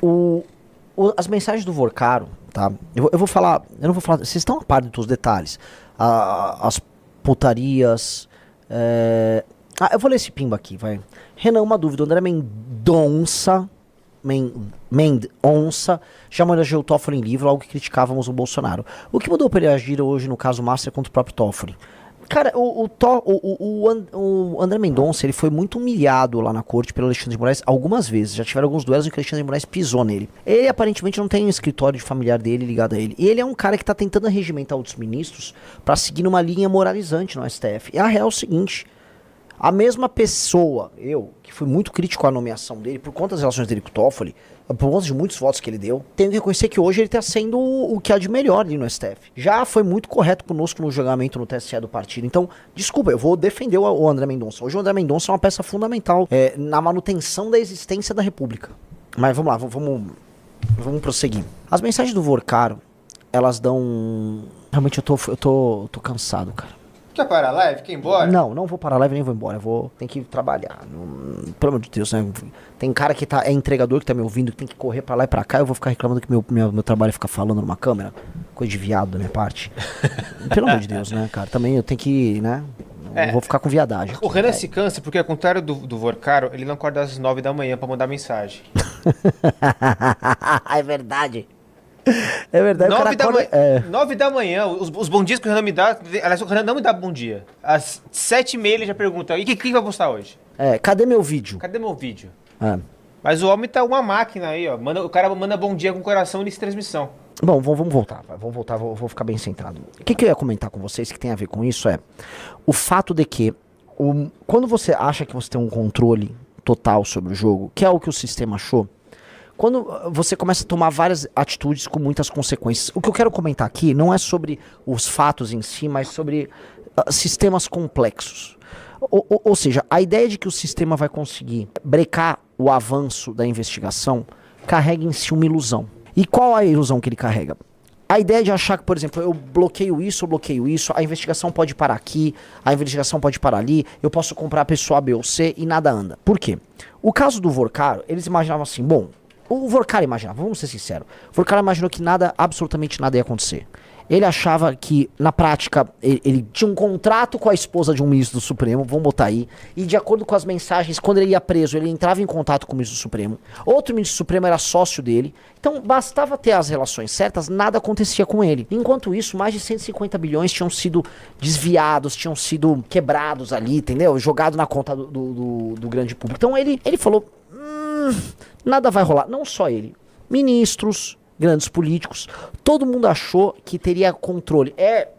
O, as mensagens do Vorcaro, tá? Eu vou falar, eu não vou falar, vocês estão a par de todos os detalhes. As putarias. Eu vou ler esse pimba aqui, vai. Renan, uma dúvida. O André Mendonça já elogiou o Toffoli em livro, algo que criticávamos o Bolsonaro. O que mudou para ele agir hoje no caso Master contra o próprio Toffoli? Cara, o André Mendonça, ele foi muito humilhado lá na corte pelo Alexandre de Moraes algumas vezes. Já tiveram alguns duelos em que o Alexandre de Moraes pisou nele. Ele aparentemente não tem um escritório de familiar dele ligado a ele. E ele é um cara que tá tentando regimentar outros ministros pra seguir numa linha moralizante no STF. E a real é o seguinte: a mesma pessoa, que fui muito crítico à nomeação dele, por conta das relações dele com o Toffoli, por conta de muitos votos que ele deu, tenho que reconhecer que hoje ele está sendo o que há de melhor ali no STF. Já foi muito correto conosco no julgamento no TSE do partido. Então, desculpa, eu vou defender o André Mendonça. Hoje o André Mendonça é uma peça fundamental na manutenção da existência da República. Mas vamos lá, vamos prosseguir. As mensagens do Vorcaro, elas dão... Realmente eu tô cansado, cara. Quer parar a live? Quer ir embora? Não vou parar a live, nem vou embora. Tem que trabalhar. Pelo amor de Deus, né? Tem cara que é entregador, que tá me ouvindo, que tem que correr pra lá e pra cá. Eu vou ficar reclamando que meu trabalho é ficar falando numa câmera. Coisa de viado da minha parte. Pelo amor de Deus, né, cara? Também eu tenho que, né? Eu vou ficar com viadagem. O Renan se cansa porque, ao contrário do Vorcaro, ele não acorda às 9 da manhã pra mandar mensagem. É verdade. É verdade. 9 da manhã, os bom dias que o Renan me dá. Aliás, o Renan não me dá bom dia. Às 7h30 ele já pergunta: e o que vai postar hoje? Cadê meu vídeo? Cadê meu vídeo? Mas o homem tá uma máquina aí, ó. O cara manda bom dia com coração e transmissão. Bom, vamos voltar. Vou ficar bem centrado. O que eu ia comentar com vocês que tem a ver com isso é o fato de que quando você acha que você tem um controle total sobre o jogo, que é o que o sistema achou, quando você começa a tomar várias atitudes com muitas consequências. O que eu quero comentar aqui não é sobre os fatos em si, mas sobre sistemas complexos. Ou seja, a ideia de que o sistema vai conseguir brecar o avanço da investigação carrega em si uma ilusão. E qual a ilusão que ele carrega? A ideia de achar que, por exemplo, eu bloqueio isso, a investigação pode parar aqui, a investigação pode parar ali, eu posso comprar a pessoa A, B ou C e nada anda. Por quê? O caso do Vorcaro, eles imaginavam assim, o Vorcaro imaginava, vamos ser sinceros, o Vorcaro imaginou que absolutamente nada ia acontecer. Ele achava que, na prática, ele tinha um contrato com a esposa de um ministro do Supremo, vamos botar aí, e de acordo com as mensagens, quando ele ia preso, ele entrava em contato com o ministro do Supremo, outro ministro do Supremo era sócio dele, então bastava ter as relações certas, nada acontecia com ele. Enquanto isso, mais de 150 bilhões tinham sido desviados, tinham sido quebrados ali, entendeu? Jogado na conta do grande público. Então ele falou, nada vai rolar, não só ele, ministros, grandes políticos, todo mundo achou que teria controle.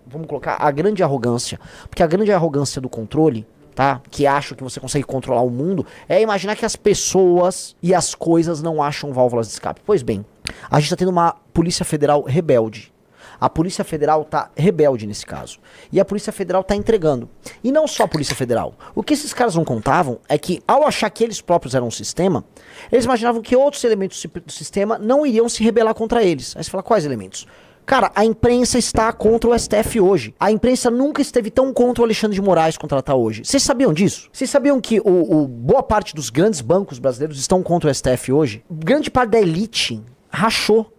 Vamos colocar, a grande arrogância, porque a grande arrogância do controle, tá, que acha que você consegue controlar o mundo, é imaginar que as pessoas e as coisas não acham válvulas de escape. Pois bem, a gente tá tendo uma Polícia Federal rebelde. A Polícia Federal tá rebelde nesse caso. E a Polícia Federal tá entregando. E não só a Polícia Federal. O que esses caras não contavam é que, ao achar que eles próprios eram um sistema, eles imaginavam que outros elementos do sistema não iriam se rebelar contra eles. Aí você fala, quais elementos? Cara, a imprensa está contra o STF hoje. A imprensa nunca esteve tão contra o Alexandre de Moraes quanto ela está hoje. Vocês sabiam disso? Vocês sabiam que boa parte dos grandes bancos brasileiros estão contra o STF hoje? Grande parte da elite rachou.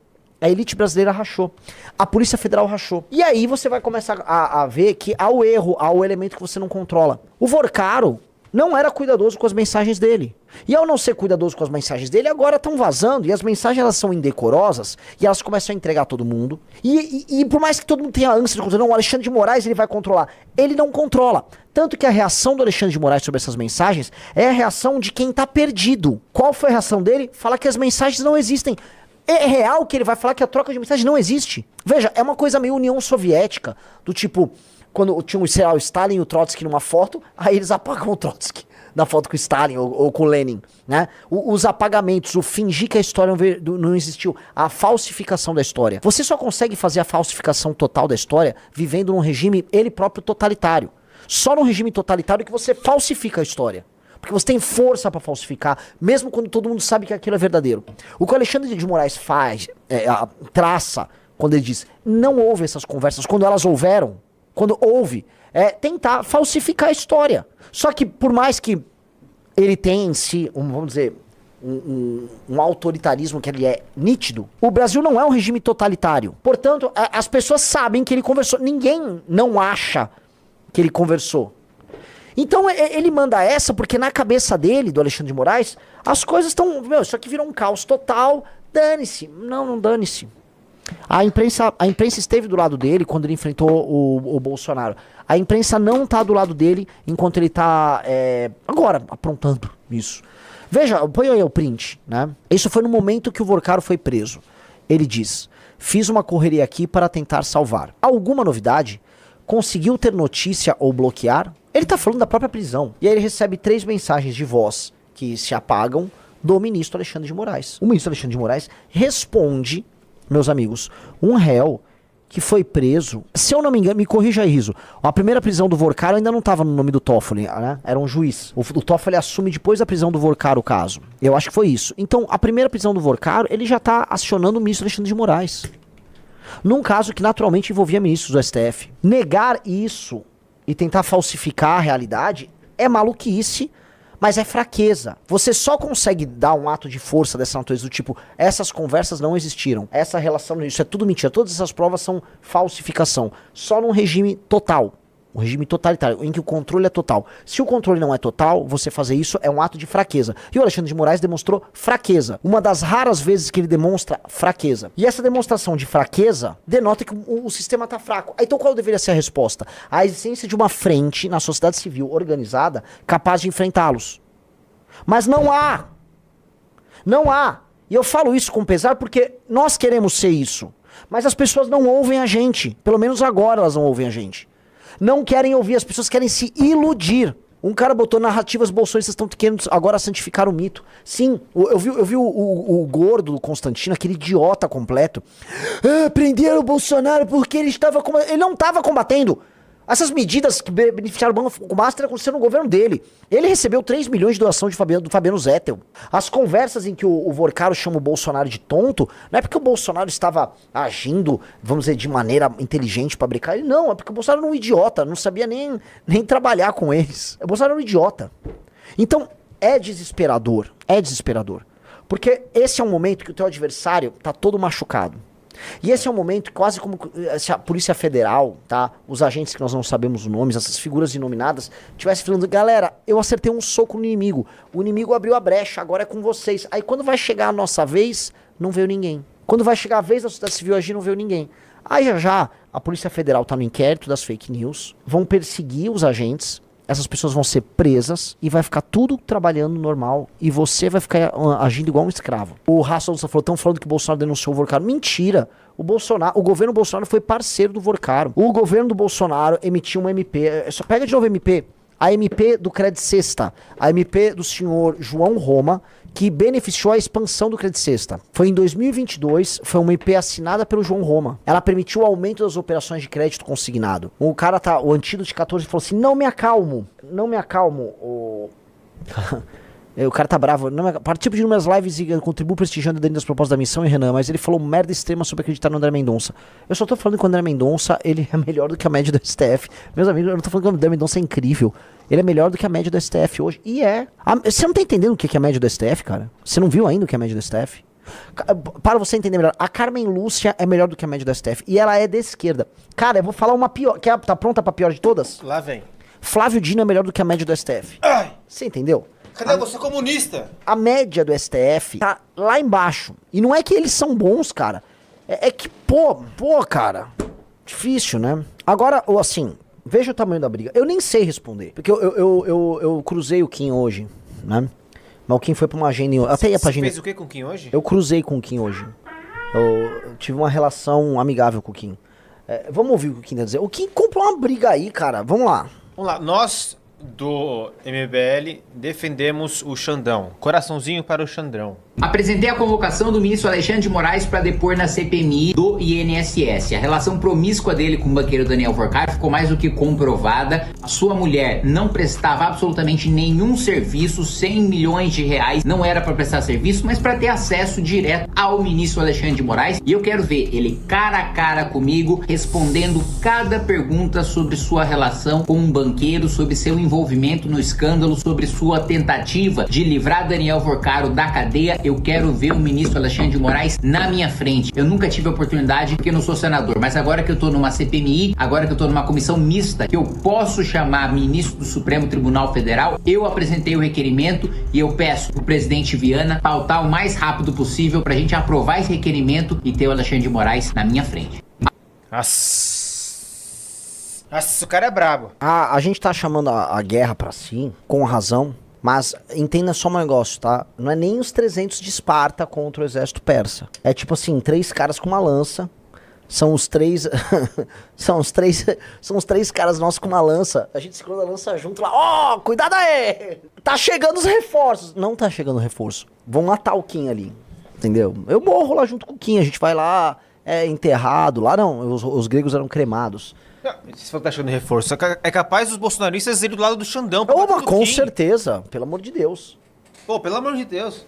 A elite brasileira rachou. A Polícia Federal rachou. E aí você vai começar a ver que há o erro, há o elemento que você não controla. O Vorcaro não era cuidadoso com as mensagens dele. E ao não ser cuidadoso com as mensagens dele, agora estão vazando. E as mensagens elas são indecorosas. E elas começam a entregar a todo mundo. E por mais que todo mundo tenha ânsia de controlar, não, o Alexandre de Moraes ele vai controlar. Ele não controla. Tanto que a reação do Alexandre de Moraes sobre essas mensagens é a reação de quem tá perdido. Qual foi a reação dele? Fala que as mensagens não existem. É real que ele vai falar que a troca de mensagem não existe. Veja, é uma coisa meio União Soviética, do tipo, quando tinha o Stalin e o Trotsky numa foto, aí eles apagam o Trotsky na foto com o Stalin ou com o Lenin, né? Os apagamentos, o fingir que a história não existiu, a falsificação da história. Você só consegue fazer a falsificação total da história vivendo num regime, ele próprio, totalitário. Só num regime totalitário que você falsifica a história. Porque você tem força pra falsificar, mesmo quando todo mundo sabe que aquilo é verdadeiro. O que o Alexandre de Moraes faz, traça, quando ele diz, não houve essas conversas, quando elas houveram, quando houve, é tentar falsificar a história. Só que por mais que ele tenha em si, vamos dizer, um autoritarismo que ele é nítido. O Brasil não é um regime totalitário. Portanto, as pessoas sabem que ele conversou. Ninguém não acha que ele conversou. Então ele manda essa porque na cabeça dele, do Alexandre de Moraes, as coisas estão... Meu, isso aqui virou um caos total. Dane-se. Não dane-se. A imprensa esteve do lado dele quando ele enfrentou o Bolsonaro. A imprensa não tá do lado dele enquanto ele tá agora aprontando isso. Veja, põe aí o print, né? Isso foi no momento que o Vorcaro foi preso. Ele diz: fiz uma correria aqui para tentar salvar. Alguma novidade? Conseguiu ter notícia ou bloquear? Ele tá falando da própria prisão. E aí ele recebe 3 mensagens de voz que se apagam do ministro Alexandre de Moraes. O ministro Alexandre de Moraes responde, meus amigos, um réu que foi preso, se eu não me engano, me corrija aí, Riso, a primeira prisão do Vorcaro ainda não estava no nome do Toffoli, né? Era um juiz. O Toffoli assume depois da prisão do Vorcaro o caso. Eu acho que foi isso. Então, a primeira prisão do Vorcaro, ele já tá acionando o ministro Alexandre de Moraes. Num caso que naturalmente envolvia ministros do STF. Negar isso e tentar falsificar a realidade é maluquice, mas é fraqueza. Você só consegue dar um ato de força dessa natureza, do tipo, essas conversas não existiram, essa relação, isso é tudo mentira, todas essas provas são falsificação. Só num regime total, um regime totalitário, em que o controle é total. Se o controle não é total, você fazer isso é um ato de fraqueza. E o Alexandre de Moraes demonstrou fraqueza. Uma das raras vezes que ele demonstra fraqueza. E essa demonstração de fraqueza denota que o sistema tá fraco. Então qual deveria ser a resposta? A existência de uma frente na sociedade civil organizada capaz de enfrentá-los. Mas não há. Não há. E eu falo isso com pesar porque nós queremos ser isso. Mas as pessoas não ouvem a gente. Pelo menos agora elas não ouvem a gente. Não querem ouvir, as pessoas querem se iludir. Um cara botou narrativas bolsonistas, estão querendo agora santificar o mito. Sim, eu vi o gordo do Constantino, aquele idiota completo. Prenderam o Bolsonaro porque ele estava combatendo. Ele não estava combatendo. Essas medidas que beneficiaram o Banco Master aconteceram no governo dele. Ele recebeu 3 milhões de doação do Fabiano Zettel. As conversas em que o Vorcaro chama o Bolsonaro de tonto, não é porque o Bolsonaro estava agindo, vamos dizer, de maneira inteligente para brincar. Ele não, é porque o Bolsonaro era um idiota, não sabia nem trabalhar com eles. O Bolsonaro era um idiota. Então, é desesperador. É desesperador. Porque esse é um momento que o teu adversário tá todo machucado. E esse é um momento quase como se a Polícia Federal, tá? Os agentes que nós não sabemos os nomes, essas figuras denominadas, estivessem falando, galera, eu acertei um soco no inimigo. O inimigo abriu a brecha, agora é com vocês. Aí quando vai chegar a nossa vez, não veio ninguém. Quando vai chegar a vez da sociedade civil agir, não veio ninguém. Aí já a Polícia Federal tá no inquérito das fake news, vão perseguir os agentes, essas pessoas vão ser presas e vai ficar tudo trabalhando normal e você vai ficar agindo igual um escravo. O Raça falou, estão falando que o Bolsonaro denunciou o Vorcaro. Mentira! O governo Bolsonaro foi parceiro do Vorcaro. O governo do Bolsonaro emitiu uma MP. Só pega de novo a MP. A MP do Credit Sexta. A MP do senhor João Roma, que beneficiou a expansão do Credit Sexta. Foi em 2022, foi uma MP assinada pelo João Roma. Ela permitiu o aumento das operações de crédito consignado. O antídoto de 14 falou assim, não me acalmo, o cara tá bravo. Participo de umas lives e contribuo prestigiando dentro das propostas da missão e Renan, mas ele falou merda extrema sobre acreditar no André Mendonça. Eu só tô falando que o André Mendonça, ele é melhor do que a média do STF. Meus amigos, eu não tô falando que o André Mendonça é incrível. Ele é melhor do que a média do STF hoje. E é. Você não tá entendendo o que é a média do STF, cara? Você não viu ainda o que é a média do STF? Para você entender melhor, a Carmen Lúcia é melhor do que a média do STF. E ela é de esquerda. Cara, eu vou falar uma pior. Tá pronta pra pior de todas? Lá vem. Flávio Dino é melhor do que a média do STF. Ai! Você entendeu? Cadê você comunista? A média do STF tá lá embaixo. E não é que eles são bons, cara. É que, cara. Difícil, né? Agora, assim, veja o tamanho da briga. Eu nem sei responder. Porque eu cruzei o Kim hoje, né? Mas o Kim foi pra uma agenda. Até ia pra agenda. Você fez o que com o Kim hoje? Eu cruzei com o Kim hoje. Eu tive uma relação amigável com o Kim. Vamos ouvir o que o Kim quer dizer. O Kim comprou uma briga aí, cara. Vamos lá. Vamos lá. Nós do MBL defendemos o Xandão. Coraçãozinho para o Xandão. Apresentei a convocação do ministro Alexandre de Moraes para depor na CPMI do INSS. A relação promíscua dele com o banqueiro Daniel Forcade ficou mais do que comprovada. A sua mulher não prestava absolutamente nenhum serviço, 100 milhões de reais, não era para prestar serviço, mas para ter acesso direto ao ministro Alexandre de Moraes. E eu quero ver ele cara a cara comigo, respondendo cada pergunta sobre sua relação com um banqueiro, sobre seu envolvimento no escândalo, sobre sua tentativa de livrar Daniel Forcade da cadeia. Eu quero ver o ministro Alexandre de Moraes na minha frente. Eu nunca tive a oportunidade porque eu não sou senador, mas agora que eu tô numa CPMI, agora que eu tô numa comissão mista, que eu posso chamar ministro do Supremo Tribunal Federal, eu apresentei o requerimento e eu peço pro presidente Viana pautar o mais rápido possível pra gente aprovar esse requerimento e ter o Alexandre de Moraes na minha frente. Nossa, o cara é brabo. A gente tá chamando a guerra pra si, com razão, mas entenda só um negócio, tá? Não é nem os 300 de Esparta contra o exército persa. É tipo assim, 3 caras com uma lança. São os 3... são os três caras nossos com uma lança. A gente segura a lança junto lá. Ó, cuidado aí! Tá chegando os reforços. Não tá chegando reforço. Vão matar o Kim ali. Entendeu? Eu morro lá junto com o Kim. A gente vai lá, é enterrado. Lá não, os gregos eram cremados. Não, se for que tá chegando reforço, é capaz dos bolsonaristas irem do lado do Xandão. Mas com certeza, pelo amor de Deus. Pô, pelo amor de Deus.